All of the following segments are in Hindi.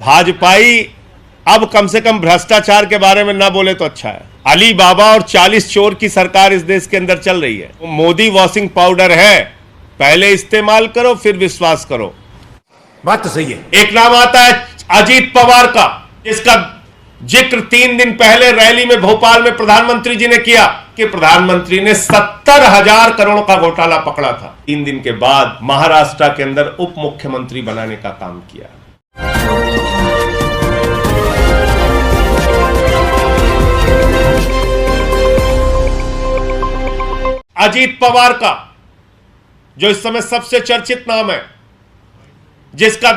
भाजपाई अब कम से कम भ्रष्टाचार के बारे में ना बोले तो अच्छा है। अली बाबा और 40 चोर की सरकार इस देश के अंदर चल रही है। मोदी वॉशिंग पाउडर है, पहले इस्तेमाल करो फिर विश्वास करो। बात तो सही है। एक नाम आता है अजीत पवार का, इसका जिक्र 3 दिन पहले रैली में भोपाल में प्रधानमंत्री जी ने किया कि प्रधानमंत्री ने 70,000 करोड़ का घोटाला पकड़ा था। 3 दिन के बाद महाराष्ट्र के अंदर उप मुख्यमंत्री बनाने का काम किया। अजीत पवार का, जो इस समय सबसे चर्चित नाम है, जिसका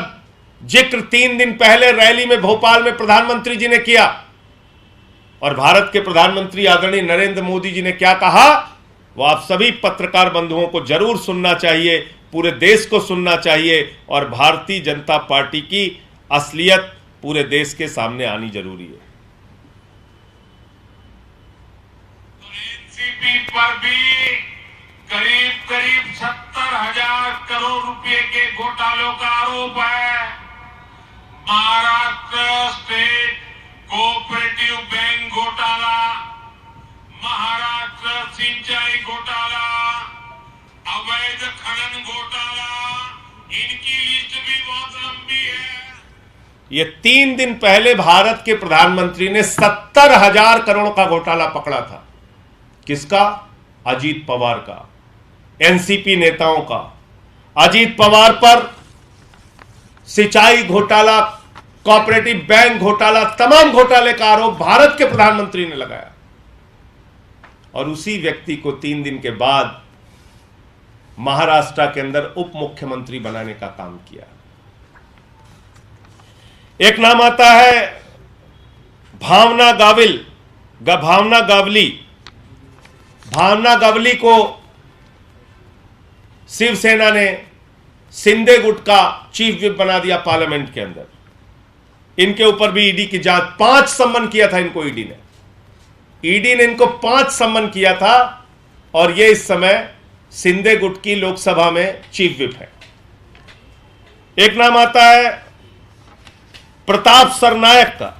जिक्र 3 दिन पहले रैली में भोपाल में प्रधानमंत्री जी ने किया, और भारत के प्रधानमंत्री आदरणीय नरेंद्र मोदी जी ने क्या कहा वो आप सभी पत्रकार बंधुओं को जरूर सुनना चाहिए, पूरे देश को सुनना चाहिए, और भारतीय जनता पार्टी की असलियत पूरे देश के सामने आनी जरूरी है। एनसीपी पर भी करीब 70,000 करोड़ रुपए के घोटालों का आरोप है। महाराष्ट्र स्टेट कोऑपरेटिव बैंक घोटाला, महाराष्ट्र सिंचाई घोटाला, अवैध खनन घोटाला, इनकी लिस्ट भी बहुत लंबी है। ये 3 दिन पहले भारत के प्रधानमंत्री ने 70,000 करोड़ का घोटाला पकड़ा था। किसका? अजीत पवार का, एनसीपी नेताओं का। अजीत पवार पर सिंचाई घोटाला, कोऑपरेटिव बैंक घोटाला, तमाम घोटाले का आरोप भारत के प्रधानमंत्री ने लगाया, और उसी व्यक्ति को 3 दिन के बाद महाराष्ट्र के अंदर उप मुख्यमंत्री बनाने का काम किया। एक नाम आता है भावना गावली को शिवसेना ने शिंदे गुट का चीफ विप बना दिया पार्लियामेंट के अंदर। इनके ऊपर भी ईडी की जांच, 5 सम्मन किया था इनको ईडी ने इनको 5 सम्मन किया था, और ये इस समय शिंदे गुट की लोकसभा में चीफ विप है। एक नाम आता है प्रताप सरनायक का,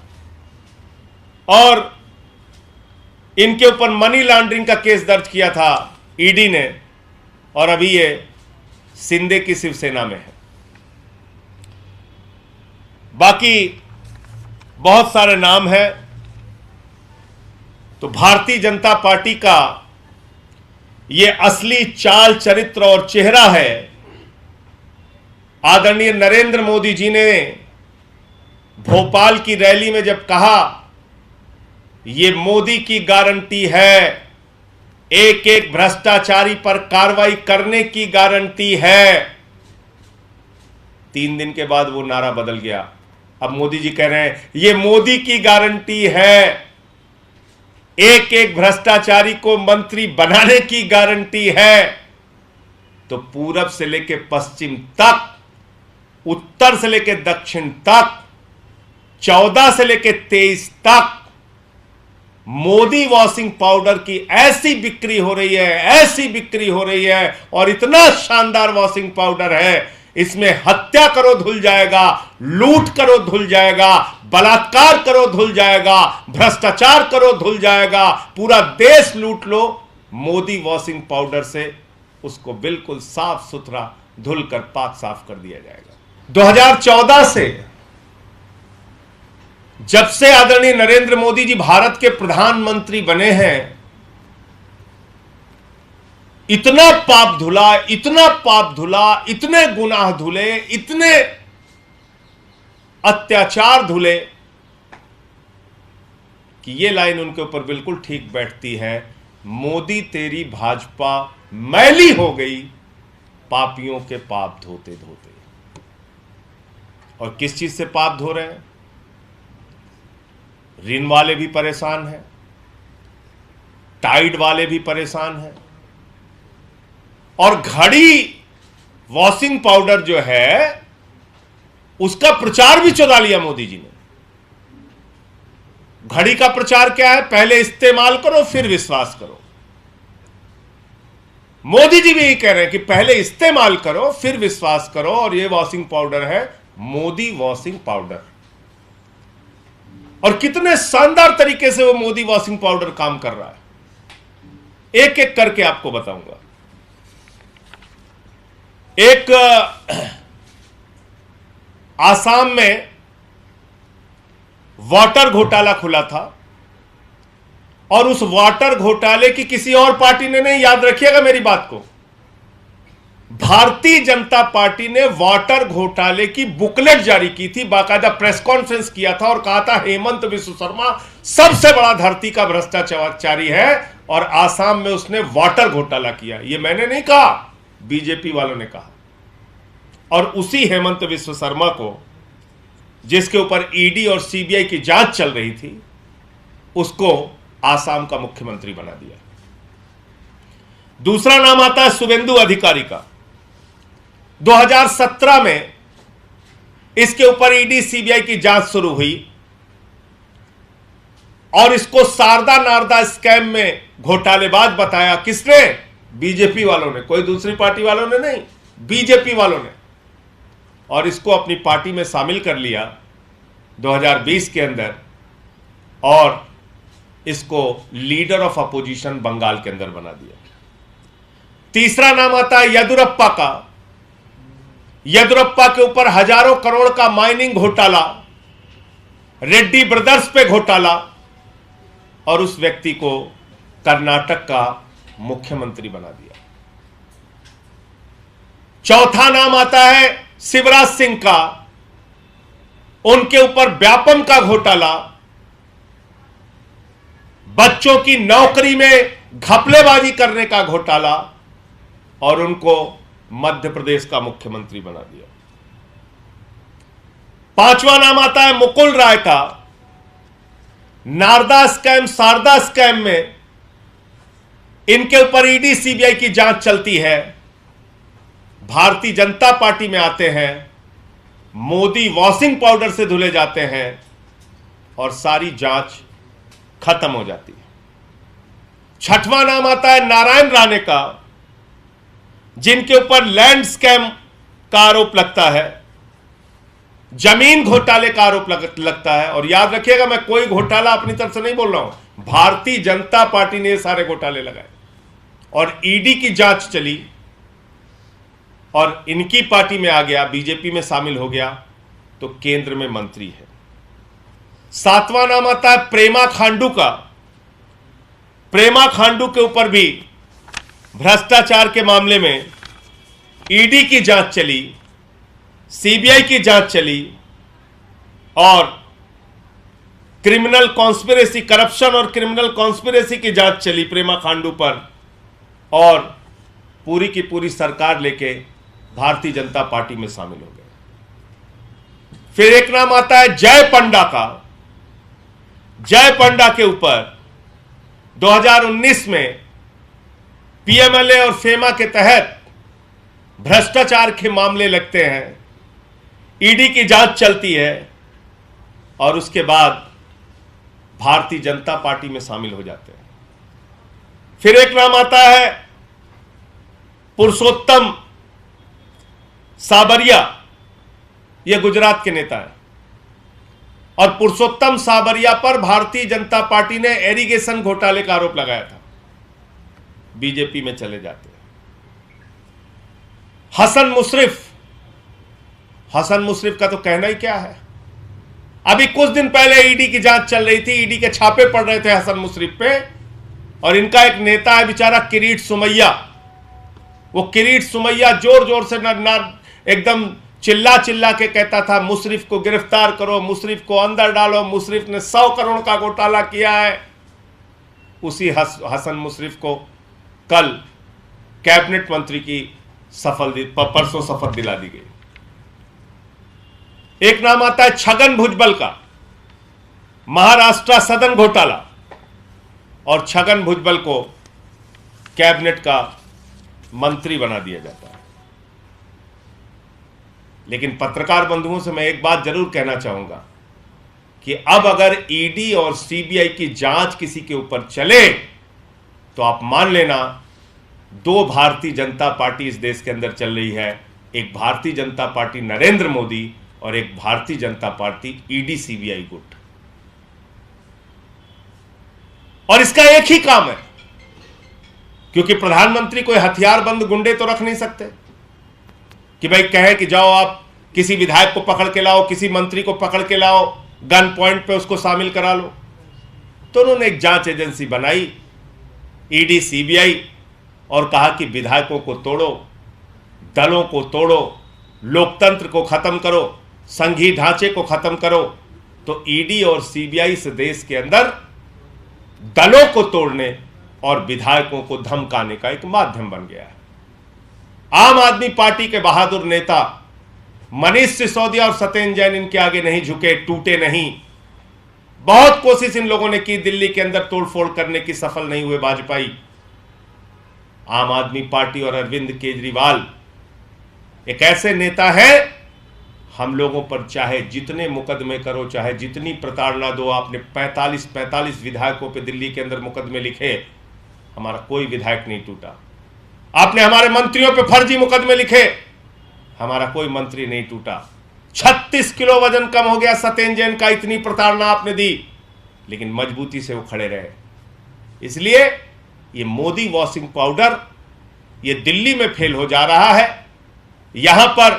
और इनके ऊपर मनी लॉन्ड्रिंग का केस दर्ज किया था ईडी ने, और अभी ये शिंदे की शिवसेना में है। बाकी बहुत सारे नाम हैं। तो भारतीय जनता पार्टी का ये असली चाल, चरित्र और चेहरा है। आदरणीय नरेंद्र मोदी जी ने भोपाल की रैली में जब कहा ये मोदी की गारंटी है, एक एक भ्रष्टाचारी पर कार्रवाई करने की गारंटी है, 3 दिन के बाद वो नारा बदल गया। अब मोदी जी कह रहे हैं ये मोदी की गारंटी है, एक एक भ्रष्टाचारी को मंत्री बनाने की गारंटी है। तो पूरब से लेके पश्चिम तक, उत्तर से लेके दक्षिण तक, 14 से लेके 23 तक मोदी वॉशिंग पाउडर की ऐसी बिक्री हो रही है, और इतना शानदार वॉशिंग पाउडर है, इसमें हत्या करो धुल जाएगा, लूट करो धुल जाएगा, बलात्कार करो धुल जाएगा, भ्रष्टाचार करो धुल जाएगा, पूरा देश लूट लो, मोदी वॉशिंग पाउडर से उसको बिल्कुल साफ सुथरा धुलकर पाक साफ कर दिया जाएगा। 2014 से जब से आदरणीय नरेंद्र मोदी जी भारत के प्रधानमंत्री बने हैं, इतना पाप धुला, इतने गुनाह धुले, इतने अत्याचार धुले कि ये लाइन उनके ऊपर बिल्कुल ठीक बैठती है। मोदी तेरी भाजपा मैली हो गई, पापियों के पाप धोते धोते। और किस चीज से पाप धो रहे हैं? ऋण वाले भी परेशान हैं, टाइड वाले भी परेशान हैं, और घड़ी वॉशिंग पाउडर जो है उसका प्रचार भी चुरा लिया मोदी जी ने। घड़ी का प्रचार क्या है? पहले इस्तेमाल करो फिर विश्वास करो। मोदी जी भी यही कह रहे हैं कि पहले इस्तेमाल करो फिर विश्वास करो, और ये वॉशिंग पाउडर है मोदी वॉशिंग पाउडर। और कितने शानदार तरीके से वो मोदी वॉशिंग पाउडर काम कर रहा है, एक एक करके आपको बताऊंगा। एक आसाम में वाटर घोटाला खुला था और उस वाटर घोटाले की किसी और पार्टी ने नहीं, याद रखिएगा मेरी बात को, भारतीय जनता पार्टी ने वाटर घोटाले की बुकलेट जारी की थी, बाकायदा प्रेस कॉन्फ्रेंस किया था और कहा था हेमंत बिस्व शर्मा सबसे बड़ा धरती का भ्रष्टाचारी है और आसाम में उसने वाटर घोटाला किया। यह मैंने नहीं कहा, बीजेपी वालों ने कहा। और उसी हेमंत बिस्व शर्मा को, जिसके ऊपर ईडी और सीबीआई की जांच चल रही थी, उसको आसाम का मुख्यमंत्री बना दिया। दूसरा नाम आता है शुभेंदु अधिकारी का। 2017 में इसके ऊपर ईडी सीबीआई की जांच शुरू हुई और इसको शारदा नारदा स्कैम में घोटालेबाज बताया। किसने? बीजेपी वालों ने, कोई दूसरी पार्टी वालों ने नहीं, बीजेपी वालों ने। और इसको अपनी पार्टी में शामिल कर लिया 2020 के अंदर और इसको लीडर ऑफ अपोजिशन बंगाल के अंदर बना दिया। तीसरा नाम आता है येदियुरप्पा का। येदियुरप्पा के ऊपर हजारों करोड़ का माइनिंग घोटाला, रेड्डी ब्रदर्स पे घोटाला और उस व्यक्ति को कर्नाटक का मुख्यमंत्री बना दिया। चौथा नाम आता है शिवराज सिंह का। उनके ऊपर व्यापम का घोटाला, बच्चों की नौकरी में घपलेबाजी करने का घोटाला और उनको मध्य प्रदेश का मुख्यमंत्री बना दिया। पांचवा नाम आता है मुकुल राय का। नारदा स्कैम, शारदा स्कैम में इनके ऊपर ईडी सीबीआई की जांच चलती है, भारतीय जनता पार्टी में आते हैं, मोदी वॉशिंग पाउडर से धुले जाते हैं और सारी जांच खत्म हो जाती है। छठवां नाम आता है नारायण राणे का, जिनके ऊपर लैंड स्कैम का आरोप लगता है, जमीन घोटाले का आरोप लगता है। और याद रखिएगा, मैं कोई घोटाला अपनी तरफ से नहीं बोल रहा हूं, भारतीय जनता पार्टी ने ये सारे घोटाले लगाए और ईडी की जांच चली और इनकी पार्टी में आ गया, बीजेपी में शामिल हो गया तो केंद्र में मंत्री है। सातवां नाम आता है प्रेमा खांडू का। प्रेमा खांडू के ऊपर भी भ्रष्टाचार के मामले में ईडी की जांच चली, सीबीआई की जांच चली और क्रिमिनल कॉन्स्पिरेसी, करप्शन और क्रिमिनल कॉन्स्पिरेसी की जांच चली प्रेमा खांडू पर और पूरी की पूरी सरकार लेके भारतीय जनता पार्टी में शामिल हो गए। फिर एक नाम आता है जय पंडा का। जय पंडा के ऊपर 2019 में पीएमएलए और फेमा के तहत भ्रष्टाचार के मामले लगते हैं, ईडी की जांच चलती है और उसके बाद भारतीय जनता पार्टी में शामिल हो जाते हैं। फिर एक नाम आता है पुरुषोत्तम साबरिया, यह गुजरात के नेता है और पुरुषोत्तम साबरिया पर भारतीय जनता पार्टी ने इरिगेशन घोटाले का आरोप लगाया था, बीजेपी में चले जाते हैं। हसन मुशर्रफ, हसन मुशर्रफ का तो कहना ही क्या है। अभी कुछ दिन पहले ईडी की जांच चल रही थी, ईडी के छापे पड़ रहे थे हसन मुशर्रफ पे और इनका एक नेता है बेचारा किरीट सुमैया। वो किरीट सुमैया जोर जोर से एकदम चिल्ला चिल्ला के कहता था मुशर्रफ को गिरफ्तार करो, मुशर्रफ को अंदर डालो, मुशर्रफ ने 100 करोड़ का घोटाला किया है। उसी हसन मुशर्रफ को कल कैबिनेट मंत्री की परसों शपथ दिला दी गई। एक नाम आता है छगन भुजबल का, महाराष्ट्र सदन घोटाला और छगन भुजबल को कैबिनेट का मंत्री बना दिया जाता है। लेकिन पत्रकार बंधुओं से मैं एक बात जरूर कहना चाहूंगा कि अब अगर ईडी और सीबीआई की जांच किसी के ऊपर चले तो आप मान लेना दो भारतीय जनता पार्टी इस देश के अंदर चल रही है, एक भारतीय जनता पार्टी नरेंद्र मोदी और एक Bharatiya Janata party ED CBI गुट। और इसका एक ही काम है, क्योंकि प्रधानमंत्री कोई हथियारबंद गुंडे तो रख नहीं सकते कि भाई कहे कि जाओ आप किसी विधायक को पकड़ के लाओ, किसी मंत्री को पकड़ के लाओ, गन पॉइंट पे उसको शामिल करा लो। तो उन्होंने एक जांच एजेंसी बनाई, ईडी सीबीआई, और कहा कि विधायकों को तोड़ो, दलों को तोड़ो, लोकतंत्र को खत्म करो, संघीय ढांचे को खत्म करो। तो ईडी और सीबीआई से देश के अंदर दलों को तोड़ने और विधायकों को धमकाने का एक माध्यम बन गया है। आम आदमी पार्टी के बहादुर नेता मनीष सिसोदिया और सत्येंद्र जैन इनके आगे नहीं झुके, टूटे नहीं। बहुत कोशिश इन लोगों ने की दिल्ली के अंदर तोड़फोड़ करने की, सफल नहीं हुए वाजपेयी। आम आदमी पार्टी और अरविंद केजरीवाल एक ऐसे नेता हैं, हम लोगों पर चाहे जितने मुकदमे करो, चाहे जितनी प्रताड़ना दो, आपने 45 विधायकों पे दिल्ली के अंदर मुकदमे लिखे, हमारा कोई विधायक नहीं टूटा। आपने हमारे मंत्रियों पे फर्जी मुकदमे लिखे, हमारा कोई मंत्री नहीं टूटा। 36 किलो वजन कम हो गया सत्येंद्र जैन का, इतनी प्रताड़ना आपने दी, लेकिन मजबूती से वो खड़े रहे। इसलिए ये मोदी वॉशिंग पाउडर ये दिल्ली में फेल हो जा रहा है। यहां पर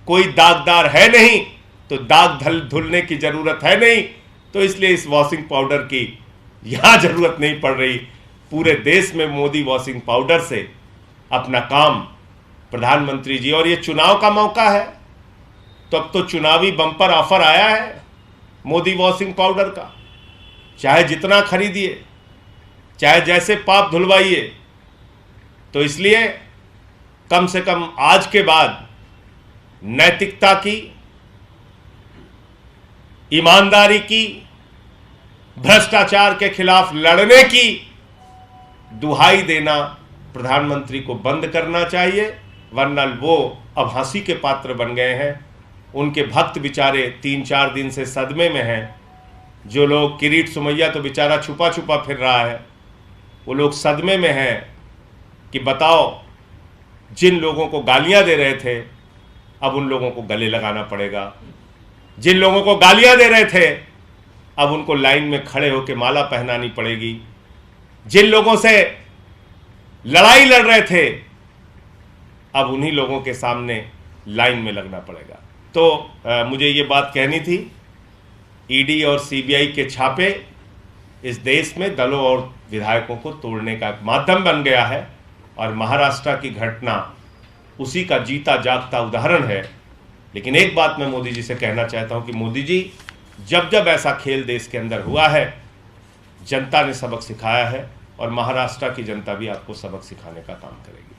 कोई दागदार है नहीं, तो दाग धुलने की जरूरत है नहीं, तो इसलिए इस वॉशिंग पाउडर की यहां जरूरत नहीं पड़ रही। पूरे देश में मोदी वॉशिंग पाउडर से अपना काम प्रधानमंत्री जी, और ये चुनाव का मौका है, तो अब तो चुनावी बम्पर ऑफर आया है मोदी वॉशिंग पाउडर का। चाहे जितना खरीदिए, चाहे जैसे पाप धुलवाइए। तो इसलिए कम से कम आज के बाद नैतिकता की, ईमानदारी की, भ्रष्टाचार के खिलाफ लड़ने की दुहाई देना प्रधानमंत्री को बंद करना चाहिए, वरना वो अब हंसी के पात्र बन गए हैं। उनके भक्त बेचारे 3-4 दिन से सदमे में हैं। जो लोग, किरीट सुमैया तो बेचारा छुपा छुपा फिर रहा है, वो लोग सदमे में हैं कि बताओ, जिन लोगों को गालियां दे रहे थे अब उन लोगों को गले लगाना पड़ेगा, जिन लोगों को गालियां दे रहे थे अब उनको लाइन में खड़े होकर माला पहनानी पड़ेगी, जिन लोगों से लड़ाई लड़ रहे थे अब उन्हीं लोगों के सामने लाइन में लगना पड़ेगा। तो मुझे ये बात कहनी थी। ईडी और सीबीआई के छापे इस देश में दलों और विधायकों को तोड़ने का माध्यम बन गया है, और महाराष्ट्र की घटना उसी का जीता जागता उदाहरण है। लेकिन एक बात मैं मोदी जी से कहना चाहता हूं कि मोदी जी, जब जब ऐसा खेल देश के अंदर हुआ है, जनता ने सबक सिखाया है, और महाराष्ट्र की जनता भी आपको सबक सिखाने का काम करेगी।